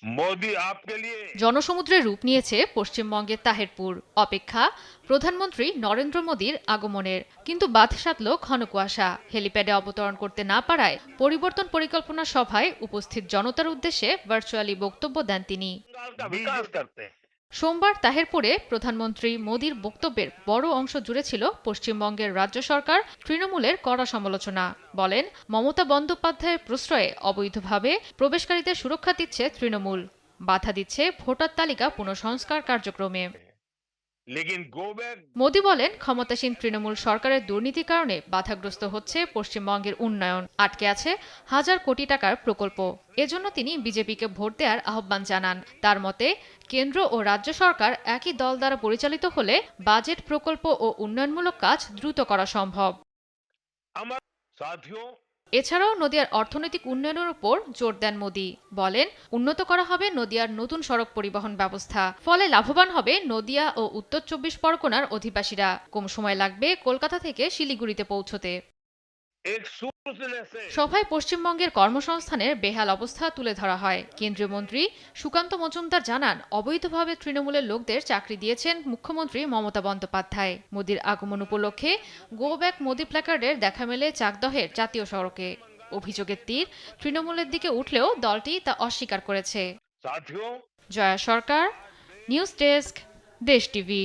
मोदी आपके लिए জনসমুদ্রের রূপ নিয়েছে পশ্চিমবঙ্গের তাহেরপুর। অপেক্ষা প্রধানমন্ত্রী নরেন্দ্র মোদীর আগমনের, কিন্তু বাধ সাধল ঘন কুয়াশা। হেলিপ্যাডে অবতরণ করতে না পারায় পরিবর্তন পরিকল্পনা সভায় উপস্থিত জনতার উদ্দেশ্যে ভার্চুয়ালি বক্তব্য দেন তিনি। बंगाल का विकास करते हैं। সোমবার তাহেরপুরে প্রধানমন্ত্রী মোদীর বক্তব্যের বড় অংশ জুড়ে ছিল পশ্চিমবঙ্গের রাজ্য সরকার তৃণমূলের কড়া সমালোচনা। বলেন, মমতা বন্দ্যোপাধ্যায়ের প্রশ্রয়ে অবৈধভাবে প্রবেশকারীদের সুরক্ষা দিচ্ছে তৃণমূল, বাধা দিচ্ছে ভোটার তালিকা পুনঃসংস্কার কার্যক্রমে। लेकिन गो बैक মোদী বলেন, ক্ষমতাসীন তৃণমূল সরকারের দুর্নীতির কারণে বাধাগ্রস্ত হচ্ছে পশ্চিমবঙ্গের উন্নয়ন, আটকে আছে হাজার কোটি টাকার প্রকল্প। এজন্য তিনি বিজেপিকে ভোট দেওয়ার আহ্বান জানান। তার মতে, কেন্দ্র ও রাজ্য সরকার একই দল দ্বারা পরিচালিত হলে বাজেট, প্রকল্প ও উন্নয়নমূলক কাজ দ্রুত করা সম্ভব। अमर साथियों, এছাড়াও নদিয়ার অর্থনৈতিক উন্নয়নের উপর জোর দেন মোদী। বলেন, উন্নত করা হবে নদিয়ার নতুন সড়ক পরিবহন ব্যবস্থা। ফলে লাভবান হবে নদিয়া ও উত্তর 24 পরগনার অধিবাসীরা। কম সময় লাগবে কলকাতা থেকে শিলিগুড়িতে পৌঁছতে। एक सूत्र से সভায় পশ্চিমবঙ্গের কর্মসংস্থানের বেহাল অবস্থা তুলে ধরা হয়। কেন্দ্রীয় মন্ত্রী সুকান্ত মজুমদার জানান, অবৈধভাবে তৃণমূলের লোকদের চাকরি দিয়েছেন মুখ্যমন্ত্রী মমতা বন্দ্যোপাধ্যায়। মোদীর আগমন উপলক্ষে গো ব্যাক মোদী প্ল্যাকার্ডের দেখা মেলে চাকদহের জাতীয় সড়কে। অভিযোগের তীর তৃণমূলের দিকে উঠলেও দলটি তা অস্বীকার করেছে। साथियों জয়া সরকার, নিউজ ডেস্ক, দেশ টিভি।